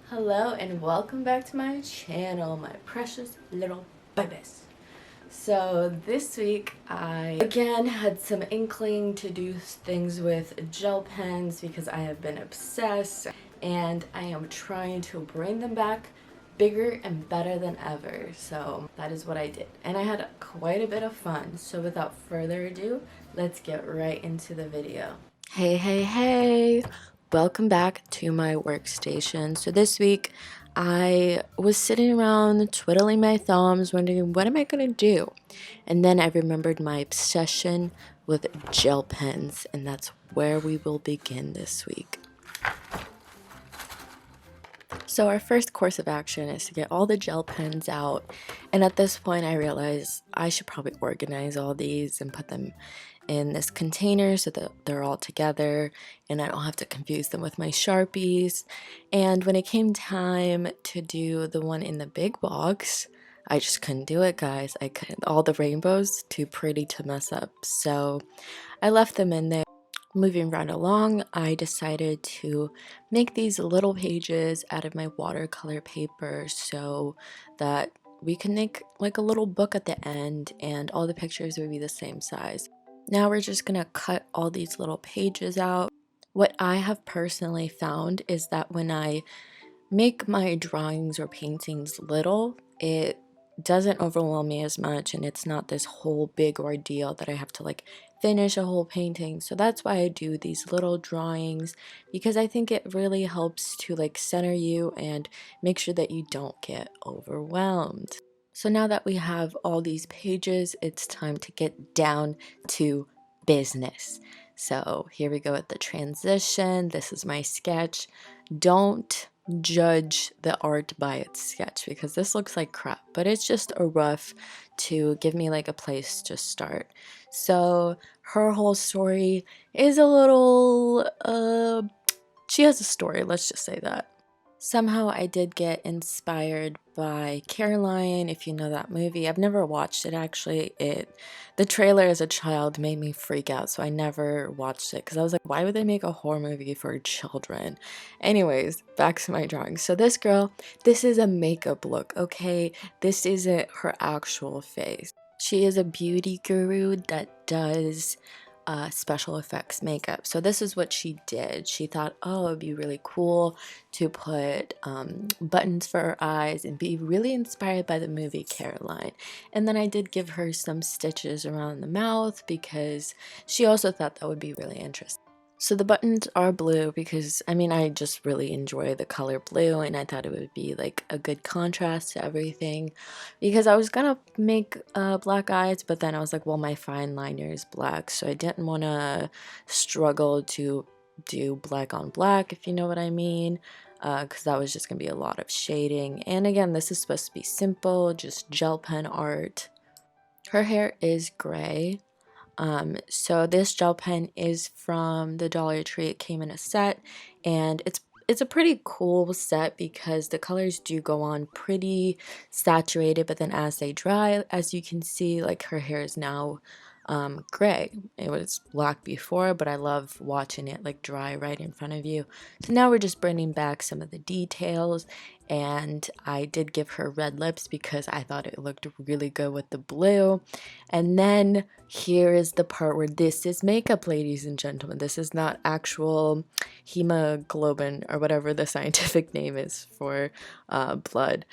Hello and welcome back to my channel, my precious little babies. So this week I again had some inkling to do things with gel pens because I have been obsessed, and I am trying to bring them back bigger and better than ever. So that is what I did, and I had quite a bit of fun. So without further ado, let's get right into the video. Hey, welcome back to my workstation. So this week I was sitting around twiddling my thumbs wondering, what am I gonna do? And then I remembered my obsession with gel pens, and that's where we will begin this week. So our first course of action is to get all the gel pens out, and at this point I realized I should probably organize all these and put them in this container so that they're all together and I don't have to confuse them with my Sharpies. And when it came time to do the one in the big box, I just couldn't do it, guys. I couldn't. All the rainbows, too pretty to mess up. So I left them in there. Moving right along, I decided to make these little pages out of my watercolor paper so that we can make like a little book at the end and all the pictures would be the same size. Now we're just gonna cut all these little pages out. What I have personally found is that when I make my drawings or paintings little, it doesn't overwhelm me as much, and it's not this whole big ordeal that I have to like finish a whole painting. So that's why I do these little drawings, because I think it really helps to like center you and make sure that you don't get overwhelmed. So now that we have all these pages, it's time to get down to business. So here we go with the transition. This is my sketch. Don't judge the art by its sketch because this looks like crap, but it's just a rough to give me like a place to start. So her whole story is a little she has a story, let's just say that. Somehow I did get inspired by Caroline, if you know that movie. I've never watched it actually. The trailer as a child made me freak out, so I never watched it because I was like, why would they make a horror movie for children? Anyways, back to my drawing. So this girl, this is a makeup look, okay? This isn't her actual face. She is a beauty guru that does special effects makeup. So this is what she did. She thought, oh, it'd be really cool to put buttons for her eyes and be really inspired by the movie Caroline. And then I did give her some stitches around the mouth because she also thought that would be really interesting. So the buttons are blue because, I mean, I just really enjoy the color blue, and I thought it would be like a good contrast to everything because I was gonna make black eyes, but then I was like, well, my fine liner is black, so I didn't want to struggle to do black on black, if you know what I mean, because that was just gonna be a lot of shading. And again, this is supposed to be simple, just gel pen art. Her hair is gray. So this gel pen is from the Dollar Tree. It came in a set, and it's a pretty cool set because the colors do go on pretty saturated, but then as they dry, as you can see, like her hair is now gray. It was black before, but I love watching it like dry right in front of you. So now we're just bringing back some of the details, and I did give her red lips because I thought it looked really good with the blue. And then here is the part where this is makeup, ladies and gentlemen. This is not actual hemoglobin or whatever the scientific name is for blood.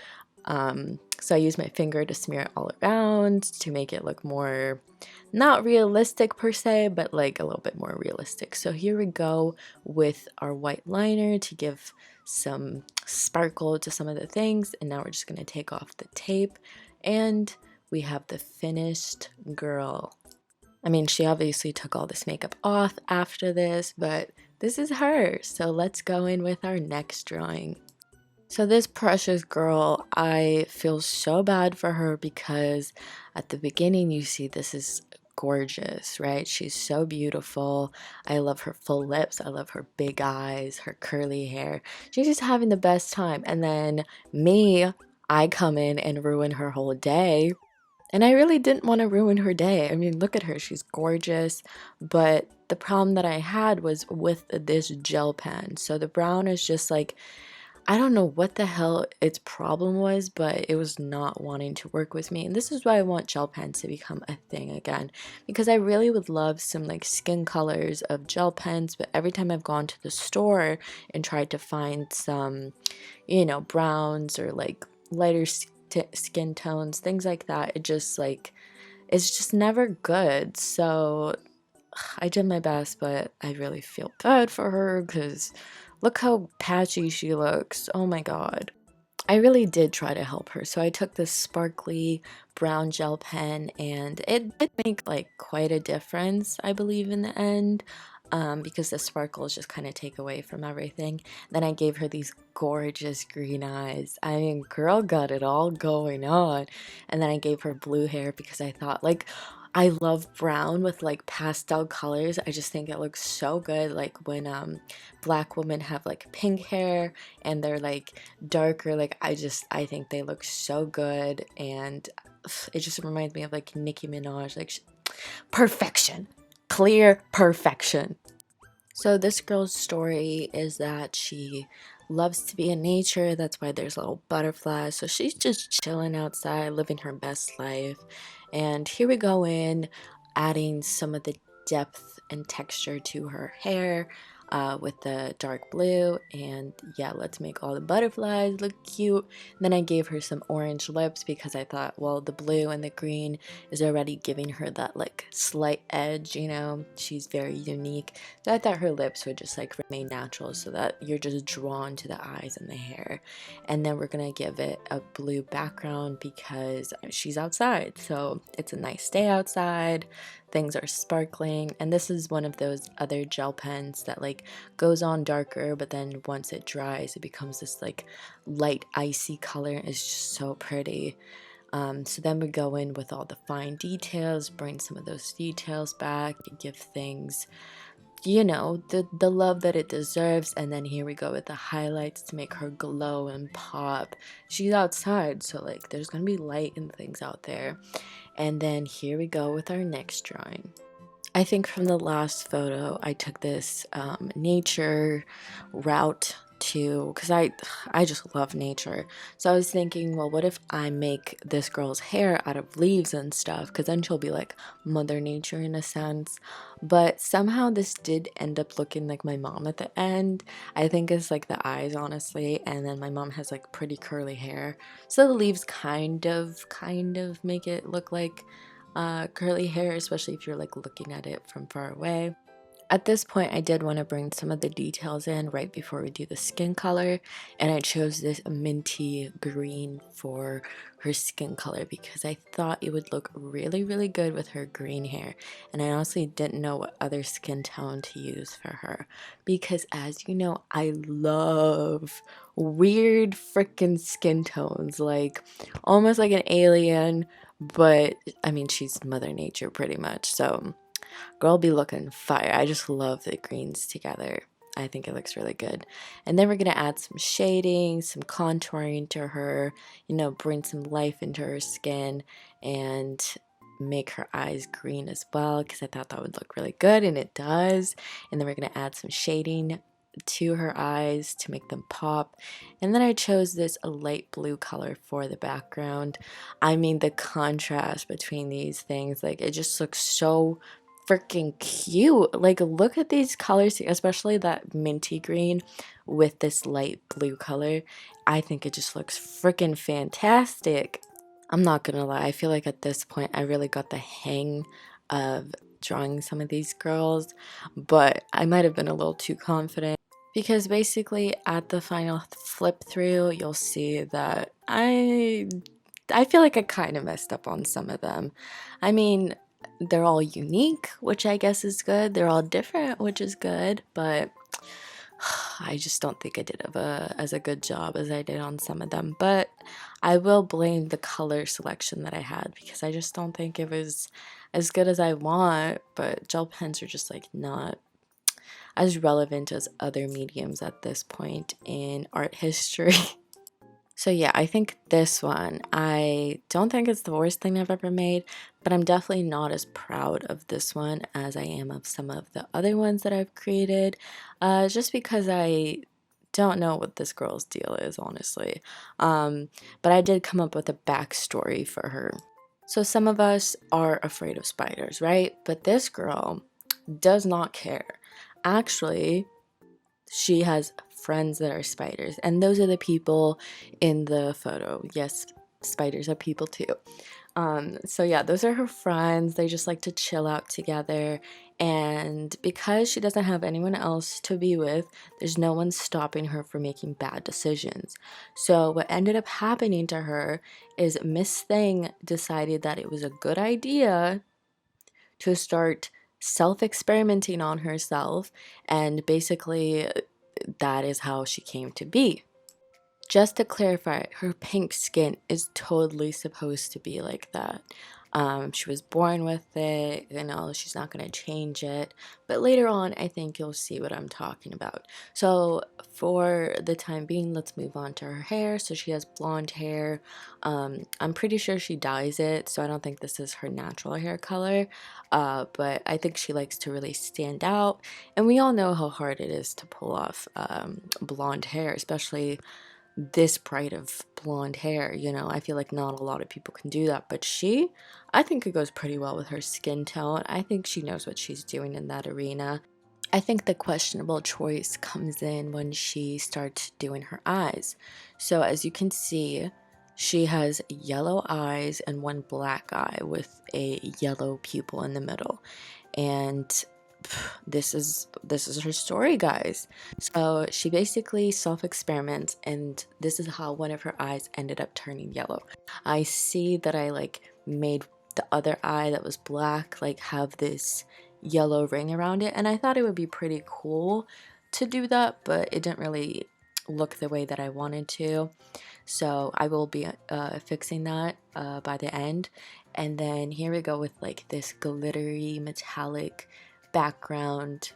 So I use my finger to smear it all around to make it look more, not realistic per se, but like a little bit more realistic. So here we go with our white liner to give some sparkle to some of the things. And now we're just going to take off the tape, and we have the finished girl. I mean, she obviously took all this makeup off after this, but this is her. So let's go in with our next drawing. So this precious girl, I feel so bad for her because at the beginning you see this is gorgeous, right? She's so beautiful. I love her full lips. I love her big eyes, her curly hair. She's just having the best time. And then me, I come in and ruin her whole day. And I really didn't want to ruin her day. I mean, look at her, she's gorgeous. But the problem that I had was with this gel pen. So the brown is just like, I don't know what the hell its problem was, but it was not wanting to work with me. And this is why I want gel pens to become a thing again, because I really would love some like skin colors of gel pens. But every time I've gone to the store and tried to find some, browns or like lighter skin tones, things like that, it just like, it's just never good. So I did my best, but I really feel bad for her because look how patchy she looks. Oh my god. I really did try to help her. So I took this sparkly brown gel pen and it did make like quite a difference, I believe, in the end. Because the sparkles just kind of take away from everything. Then I gave her these gorgeous green eyes. I mean, girl got it all going on. And then I gave her blue hair because I thought, like, I love brown with like pastel colors. I just think it looks so good. Like when black women have like pink hair and they're like darker, like I think they look so good. And it just reminds me of like Nicki Minaj, like perfection, clear perfection. So this girl's story is that she loves to be in nature. That's why there's little butterflies. So she's just chilling outside, living her best life. And here we go in, adding some of the depth and texture to her hair with the dark blue. And yeah, let's make all the butterflies look cute. Then I gave her some orange lips because I thought, well, the blue and the green is already giving her that like slight edge, she's very unique. So I thought her lips would just like remain natural so that you're just drawn to the eyes and the hair. And then we're gonna give it a blue background because she's outside, so it's a nice day outside, things are sparkling. And this is one of those other gel pens that like goes on darker, but then once it dries it becomes this like light icy color. It's just so pretty. So then we go in with all the fine details, bring some of those details back, give things, the love that it deserves. And then here we go with the highlights to make her glow and pop. She's outside, so like there's gonna be light and things out there. And then here we go with our next drawing. I think from the last photo, I took this nature route to, because I just love nature. So I was thinking, well, what if I make this girl's hair out of leaves and stuff? Because then she'll be like Mother Nature in a sense. But somehow this did end up looking like my mom at the end. I think it's like the eyes, honestly. And then my mom has like pretty curly hair. So the leaves kind of make it look like curly hair, especially if you're like looking at it from far away. At this point, I did want to bring some of the details in right before we do the skin color, and I chose this minty green for her skin color because I thought it would look really, really good with her green hair. And I honestly didn't know what other skin tone to use for her because, as you know, I love weird freaking skin tones, like almost like an alien, but I mean, she's Mother Nature pretty much, so girl be looking fire. I just love the greens together. I think it looks really good. And then we're going to add some shading, some contouring to her, bring some life into her skin and make her eyes green as well because I thought that would look really good, and it does. And then we're going to add some shading to her eyes to make them pop. And then I chose this a light blue color for the background. I mean, the contrast between these things, like it just looks so freaking cute. Like look at these colors, especially that minty green with this light blue color. I think it just looks freaking fantastic. I'm not gonna lie, I feel like at this point I really got the hang of drawing some of these girls, but I might have been a little too confident because basically at the final flip through you'll see that I feel like I kind of messed up on some of them. I mean, they're all unique, which I guess is good. They're all different, which is good, but I just don't think I did as a good job as I did on some of them. But I will blame the color selection that I had because I just don't think it was as good as I want. But gel pens are just like not as relevant as other mediums at this point in art history. So yeah, I think this one, I don't think it's the worst thing I've ever made, but I'm definitely not as proud of this one as I am of some of the other ones that I've created, just because I don't know what this girl's deal is, honestly. But I did come up with a backstory for her. So some of us are afraid of spiders, right? But this girl does not care. Actually, she has friends that are spiders, and those are the people in the photo. Yes, spiders are people too. So yeah, those are her friends. They just like to chill out together. And because she doesn't have anyone else to be with, there's no one stopping her from making bad decisions. So what ended up happening to her is Miss Thing decided that it was a good idea to start self experimenting on herself, and basically that is how she came to be. Just to clarify, her pink skin is totally supposed to be like that. She was born with it, she's not going to change it. But later on, I think you'll see what I'm talking about. So, for the time being, let's move on to her hair. So, she has blonde hair. I'm pretty sure she dyes it, so I don't think this is her natural hair color. But I think she likes to really stand out. And we all know how hard it is to pull off blonde hair, especially this bright of blonde hair. I feel like not a lot of people can do that, but I think it goes pretty well with her skin tone. I think she knows what she's doing in that arena. I think the questionable choice comes in when she starts doing her eyes. So as you can see, she has yellow eyes and one black eye with a yellow pupil in the middle. And this is her story, guys. So she basically self-experiments, and this is how one of her eyes ended up turning yellow. I see that I like made the other eye that was black like have this yellow ring around it, and I thought it would be pretty cool to do that, but it didn't really look the way that I wanted to. So I will be fixing that by the end. And then here we go with like this glittery metallic background,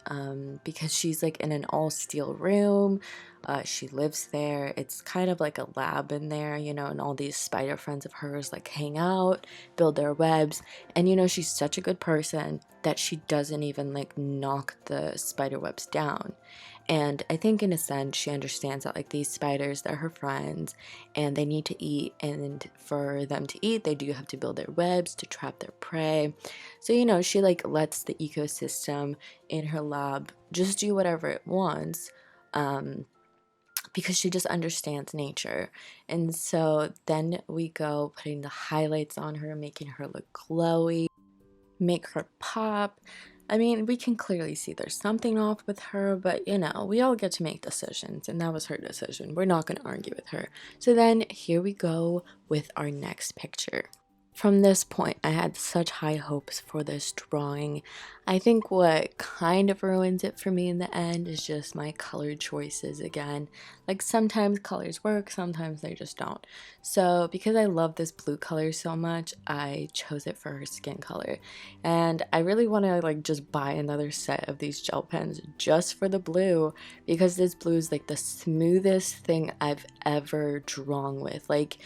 because she's like in an all steel room. She lives there. It's kind of like a lab in there, and all these spider friends of hers like hang out, build their webs. And she's such a good person that she doesn't even like knock the spider webs down. And I think in a sense she understands that like these spiders, they're her friends and they need to eat, and for them to eat they do have to build their webs to trap their prey. So she like lets the ecosystem in her lab just do whatever it wants, because she just understands nature. And so then we go putting the highlights on her, making her look glowy, make her pop. I mean, we can clearly see there's something off with her, but we all get to make decisions, and that was her decision. We're not going to argue with her. So then here we go with our next picture. From this point, I had such high hopes for this drawing. I think what kind of ruins it for me in the end is just my color choices again. Like sometimes colors work, sometimes they just don't. So because I love this blue color so much, I chose it for her skin color. And I really want to like just buy another set of these gel pens just for the blue, because this blue is like the smoothest thing I've ever drawn with. Like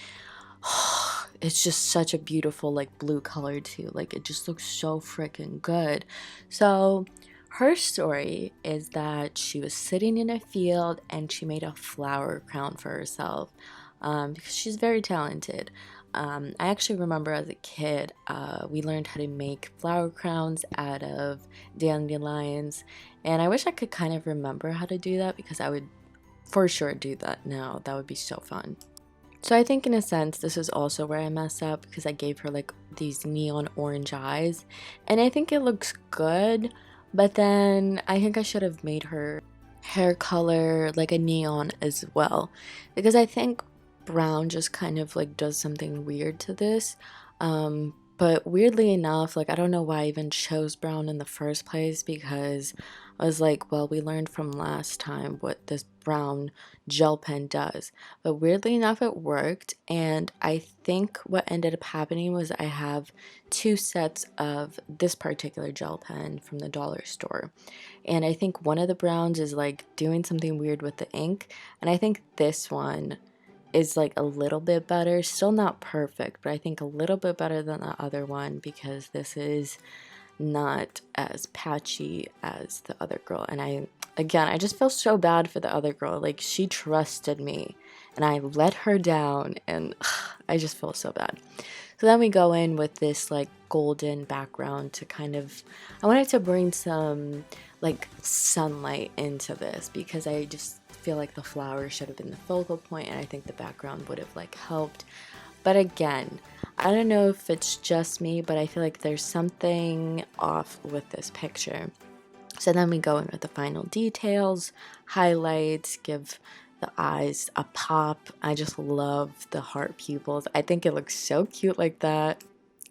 it's just such a beautiful like blue color too. Like it just looks so freaking good. So her story is that she was sitting in a field and she made a flower crown for herself, because she's very talented. I actually remember as a kid, we learned how to make flower crowns out of dandelions, and I wish I could kind of remember how to do that, because I would for sure do that now. That would be so fun. So I think in a sense this is also where I mess up, because I gave her like these neon orange eyes and I think it looks good, but then I think I should have made her hair color like a neon as well, because I think brown just kind of like does something weird to this. But weirdly enough, like I don't know why I even chose brown in the first place, because I was like, well, we learned from last time what this brown gel pen does. But weirdly enough, it worked. And I think what ended up happening was I have two sets of this particular gel pen from the dollar store. And I think one of the browns is like doing something weird with the ink. And I think this one is like a little bit better. Still not perfect, but I think a little bit better than the other one because this is not as patchy as the other girl. And I just feel so bad for the other girl. Like, she trusted me and I let her down, and I just feel so bad. So then we go in with this like golden background to kind of, I wanted to bring some like sunlight into this because I just feel like the flower should have been the focal point, and I think the background would have like helped. But again, I don't know if it's just me, but I feel like there's something off with this picture. So then we go in with the final details, highlights, give the eyes a pop. I just love the heart pupils. I think it looks so cute like that.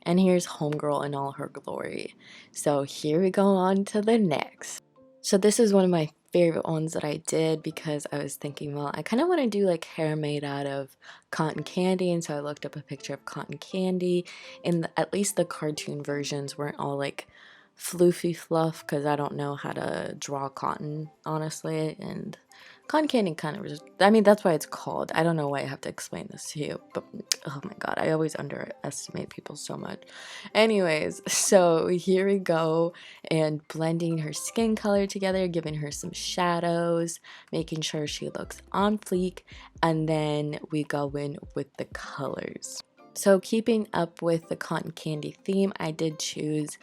And here's Homegirl in all her glory. So here we go on to the next. So this is one of my favorite ones that I did because I was thinking, well, I kind of want to do like hair made out of cotton candy, and so I looked up a picture of cotton candy, and at least the cartoon versions weren't all like floofy fluff because I don't know how to draw cotton, honestly, and cotton candy kind of just, I mean, that's why it's called. I don't know why I have to explain this to you, but oh my god, I always underestimate people so much. Anyways, so here we go, and blending her skin color together, giving her some shadows, making sure she looks on fleek, and then we go in with the colors. So keeping up with the cotton candy theme, I did choose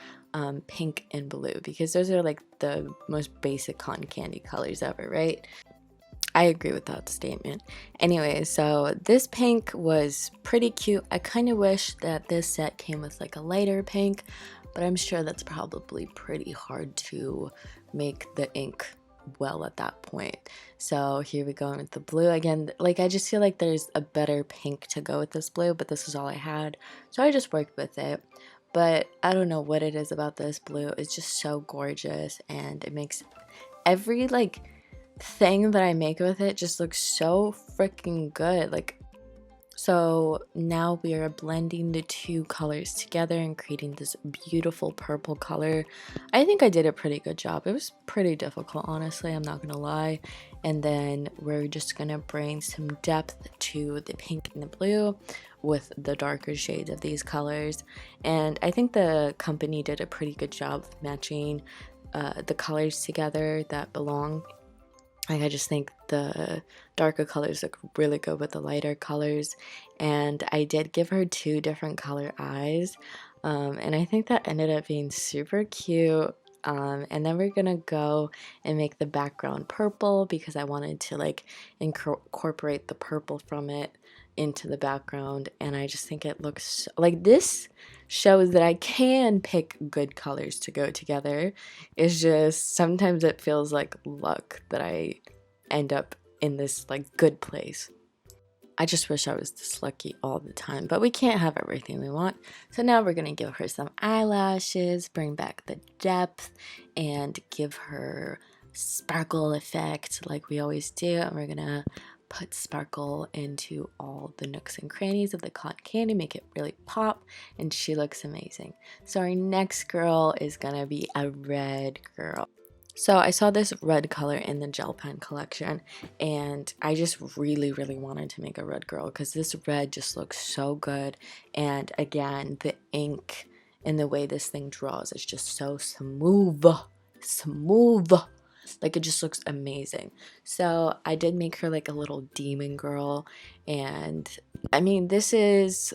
pink and blue because those are like the most basic cotton candy colors ever, right? I agree with that statement. Anyway, so this pink was pretty cute. I kind of wish that this set came with like a lighter pink, but I'm sure that's probably pretty hard to make the ink well at that point. So here we go with the blue again. Like, I just feel like there's a better pink to go with this blue, but this is all I had, so I just worked with it. But I don't know what it is about this blue. It's just so gorgeous, and it makes every like thing that I make with it just looks so freaking good. Like, so now we are blending the two colors together and creating this beautiful purple color. I think I did a pretty good job. It was pretty difficult, honestly, I'm not gonna lie. And then we're just gonna bring some depth to the pink and the blue with the darker shades of these colors. And I think the company did a pretty good job of matching the colors together that belong. Like, I just think the darker colors look really good with the lighter colors. And I did give her two different color eyes. And I think that ended up being super cute. And then we're gonna go and make the background purple because I wanted to like incorporate the purple from it into the background. And I just think it looks like this shows that I can pick good colors to go together. It's just sometimes it feels like luck that I end up in this like good place. I just wish I was this lucky all the time, but we can't have everything we want. So now we're gonna give her some eyelashes, bring back the depth, and give her sparkle effect like we always do. And we're gonna put sparkle into all the nooks and crannies of the cotton candy, make it really pop, and she looks amazing. So our next girl is gonna be a red girl. So I saw this red color in the gel pen collection, and I just really wanted to make a red girl because this red just looks so good. And again, the ink and the way this thing draws is just so smooth. Like, it just looks amazing. So I did make her like a little demon girl, and I mean, this is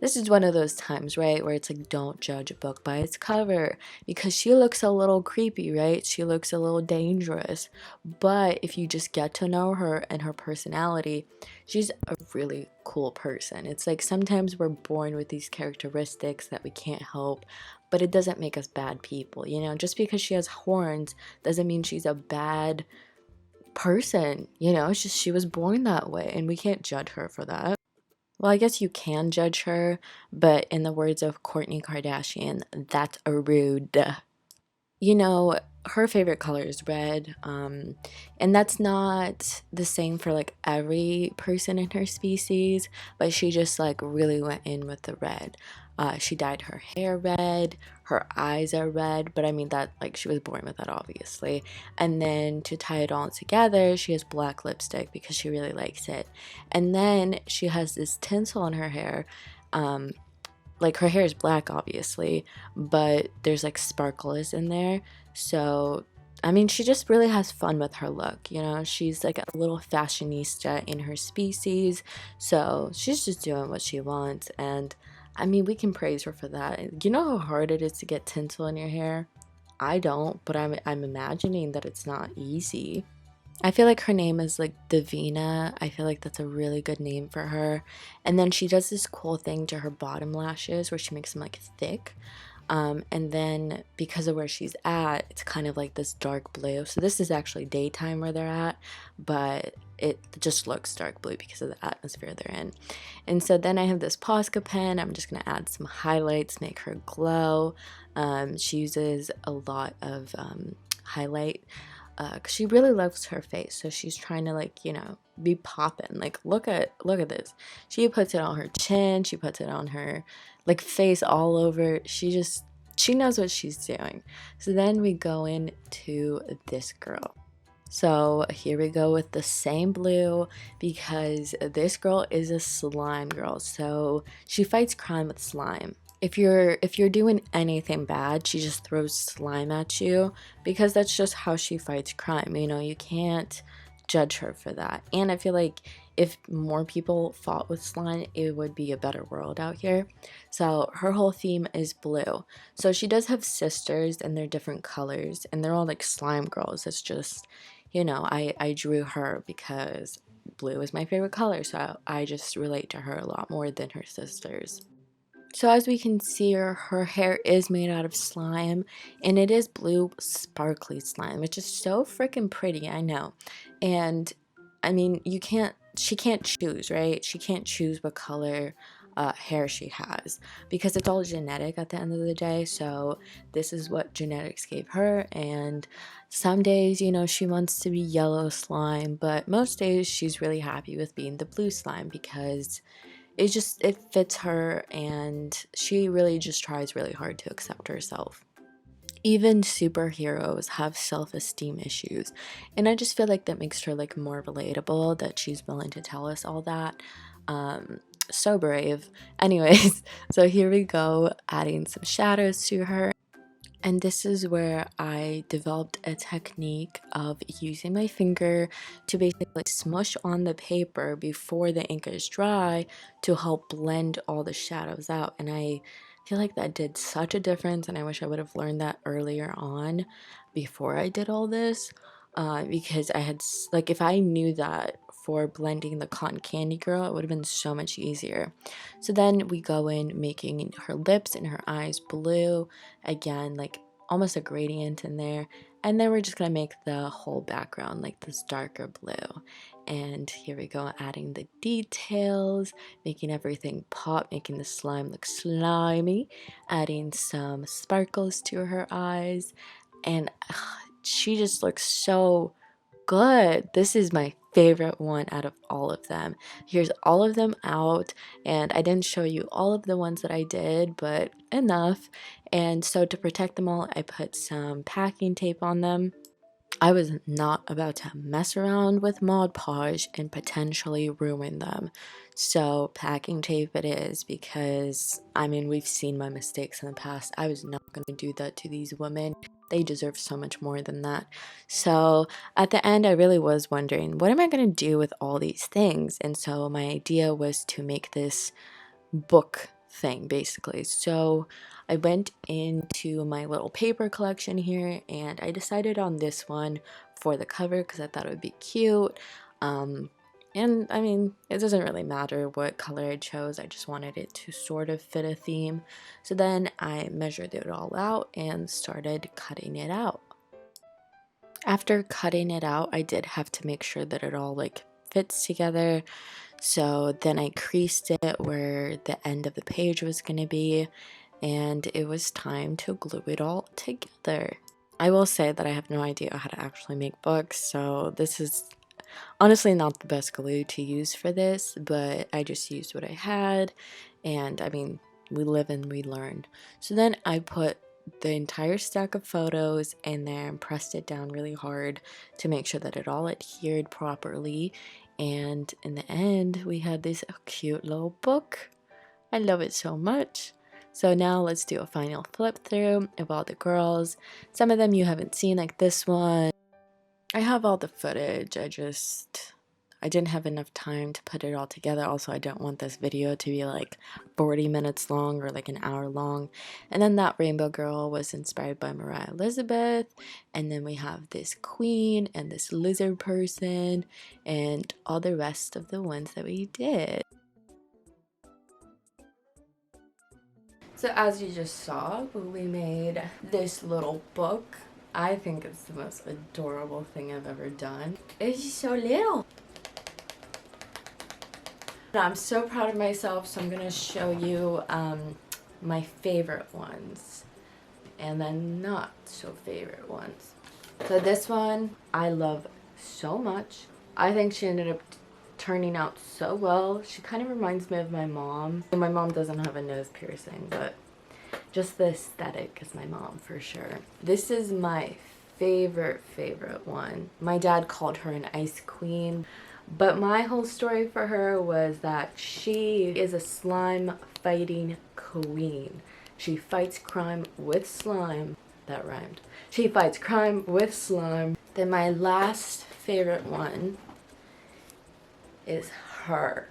one of those times, right, where it's like, don't judge a book by its cover, because she looks a little creepy, right? She looks a little dangerous. But if you just get to know her and her personality, she's a really cool person. It's like sometimes we're born with these characteristics that we can't help, but it doesn't make us bad people, you know? Just because she has horns doesn't mean she's a bad person, you know? It's just she was born that way, and we can't judge her for that. Well, I guess you can judge her, but in the words of Kourtney Kardashian, that's rude. You know, her favorite color is red, and that's not the same for like every person in her species, but she just like really went in with the red. She dyed her hair red, her eyes are red, but I mean that like she was born with that obviously. And then to tie it all together, she has black lipstick because she really likes it. And then she has this tinsel in her hair. Um, like her hair is black obviously, but there's like sparkles in there. So I mean, she just really has fun with her look, you know. She's like a little fashionista in her species, so she's just doing what she wants. And I mean, we can praise her for that. You know how hard it is to get tinsel in your hair? I don't, but I'm imagining that it's not easy. I feel like her name is like Davina. I feel like that's a really good name for her. And then she does this cool thing to her bottom lashes where she makes them like thick. And then because of where she's at, it's kind of like this dark blue. So this is actually daytime where they're at, but it just looks dark blue because of the atmosphere they're in. And so then I have this Posca pen. I'm just going to add some highlights, make her glow. She uses a lot of highlight because she really loves her face, so she's trying to like, you know, be poppin'. Like look at this. She puts it on her chin, she puts it on her like face all over. She knows what she's doing. So then we go into this girl. So here we go with the same blue because this girl is a slime girl. So she fights crime with slime. If you're doing anything bad, she just throws slime at you because that's just how she fights crime. You know, you can't judge her for that. And I feel like if more people fought with slime, it would be a better world out here. So her whole theme is blue. So she does have sisters and they're different colors and they're all like slime girls. It's just, you know, I drew her because blue is my favorite color. So I just relate to her a lot more than her sisters. So as we can see, her hair is made out of slime, and it is blue sparkly slime, which is so freaking pretty, I know. And I mean, she can't choose, right? She can't choose what color hair she has because it's all genetic at the end of the day. So this is what genetics gave her, and some days, you know, she wants to be yellow slime, but most days she's really happy with being the blue slime because it fits her, and she really just tries really hard to accept herself. Even superheroes have self-esteem issues, and I just feel like that makes her like more relatable that she's willing to tell us all that. um so brave. Anyways, so here we go, adding some shadows to her. And this is where I developed a technique of using my finger to basically smush on the paper before the ink is dry to help blend all the shadows out. And I feel like that did such a difference, and I wish I would have learned that earlier on before I did all this. Because like, if I knew that for blending the cotton candy girl, it would have been so much easier. So then we go in making her lips and her eyes blue again, like almost a gradient in there. And then we're just gonna make the whole background like this darker blue. And here we go, adding the details, making everything pop, making the slime look slimy, adding some sparkles to her eyes. And she just looks so good. This is my favorite one out of all of them. Here's all of them out, and I didn't show you all of the ones that I did, but enough. And so to protect them all, I put some packing tape on them. I was not about to mess around with Mod Podge and potentially ruin them. So packing tape it is, because I mean, we've seen my mistakes in the past. I was not going to do that to these women. They deserve so much more than that. So at the end, I really was wondering, what am I going to do with all these things? And so my idea was to make this book thing basically. So I went into my little paper collection here and I decided on this one for the cover because I thought it would be cute. And I mean, it doesn't really matter what color I chose, I just wanted it to sort of fit a theme. So then I measured it all out and started cutting it out. After cutting it out, I did have to make sure that it all like fits together. So then I creased it where the end of the page was going to be, and it was time to glue it all together. I will say that I have no idea how to actually make books, so this is honestly not the best glue to use for this, but I just used what I had, and I mean, we live and we learn. So then I put the entire stack of photos in there and pressed it down really hard to make sure that it all adhered properly, and in the end we had this cute little book. I love it so much. So now let's do a final flip through of all the girls. Some of them you haven't seen, like this one. I have all the footage, I didn't have enough time to put it all together. Also, I don't want this video to be like 40 minutes long or like an hour long. And then that rainbow girl was inspired by Mariah Elizabeth. And then we have this queen and this lizard person and all the rest of the ones that we did. So as you just saw, we made this little book. I think it's the most adorable thing I've ever done. It's so little. I'm so proud of myself, so I'm gonna show you my favorite ones and then not so favorite ones. So this one I love so much. I think she ended up turning out so well. She kind of reminds me of my mom. My mom doesn't have a nose piercing, but just the aesthetic is my mom for sure. This is my favorite one. My dad called her an ice queen, but my whole story for her was that she is a slime fighting queen. She fights crime with slime. That rhymed. She fights crime with slime. Then my last favorite one is her.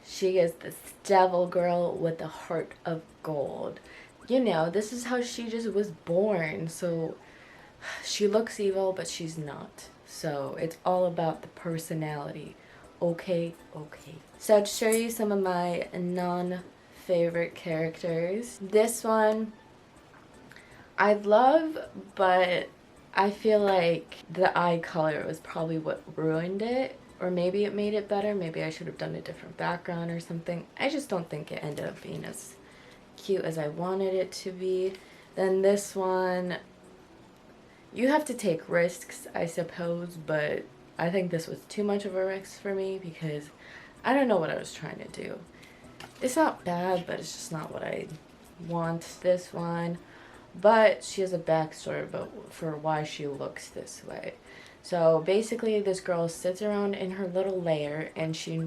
She is this devil girl with a heart of gold. You know, this is how she just was born. So she looks evil, but she's not. So it's all about the personality. Okay. So to show you some of my non-favorite characters. This one I love, but I feel like the eye color was probably what ruined it. Or maybe it made it better. Maybe I should have done a different background or something. I just don't think it ended up being as cute as I wanted it to be. Then this one, you have to take risks, I suppose, but I think this was too much of a risk for me because I don't know what I was trying to do. It's not bad, but it's just not what I want. This one, but she has a backstory for why she looks this way. So basically this girl sits around in her little lair and she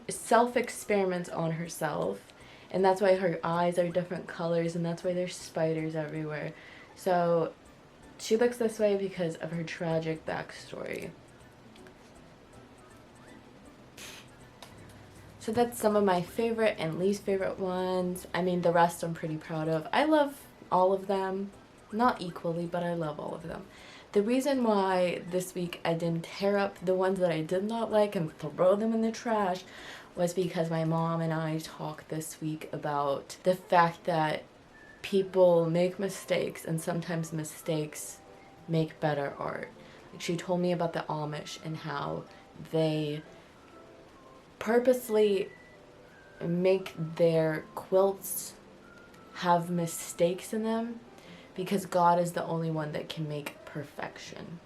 self-experiments on herself, and that's why her eyes are different colors and that's why there's spiders everywhere. So she looks this way because of her tragic backstory. So that's some of my favorite and least favorite ones. I mean, the rest I'm pretty proud of. I love all of them. Not equally, but I love all of them. The reason why this week I didn't tear up the ones that I did not like and throw them in the trash was because my mom and I talked this week about the fact that people make mistakes and sometimes mistakes make better art. Like, she told me about the Amish and how they purposely make their quilts have mistakes in them because God is the only one that can make perfection.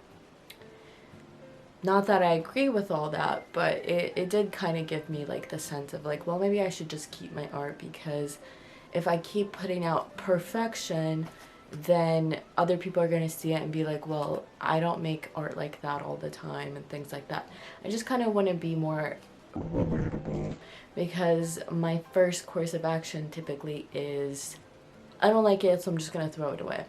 Not that I agree with all that, but it did kind of give me like the sense of like, well, maybe I should just keep my art, because if I keep putting out perfection, then other people are going to see it and be like, well, I don't make art like that all the time and things like that. I just kind of want to be more relatable, because my first course of action typically is, I don't like it, so I'm just going to throw it away.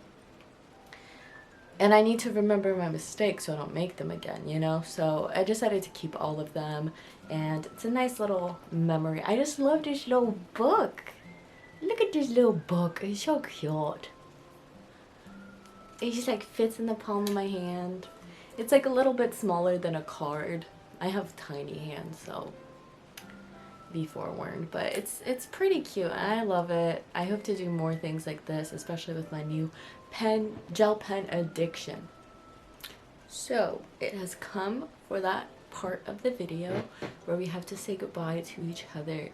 And I need to remember my mistakes so I don't make them again, you know? So I decided to keep all of them, and it's a nice little memory. I just love this little book. Look at this little book. It's so cute. It just like fits in the palm of my hand. It's like a little bit smaller than a card. I have tiny hands, so be forewarned, but it's pretty cute and I love it. I hope to do more things like this, especially with my new gel pen addiction. So it has come for that part of the video where we have to say goodbye to each other.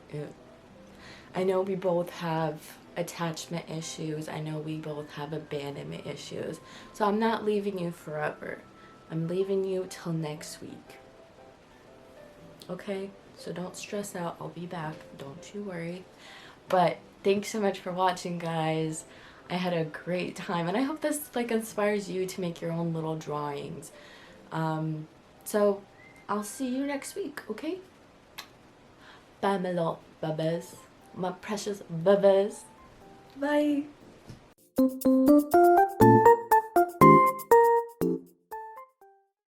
I know we both have attachment issues. I know we both have abandonment issues. So I'm not leaving you forever. I'm leaving you till next week. Okay? So don't stress out. I'll be back. Don't you worry. But thanks so much for watching, guys. I had a great time, and I hope this like inspires you to make your own little drawings. So I'll see you next week, okay? Bye, my little bubbas. My precious bubbas. Bye.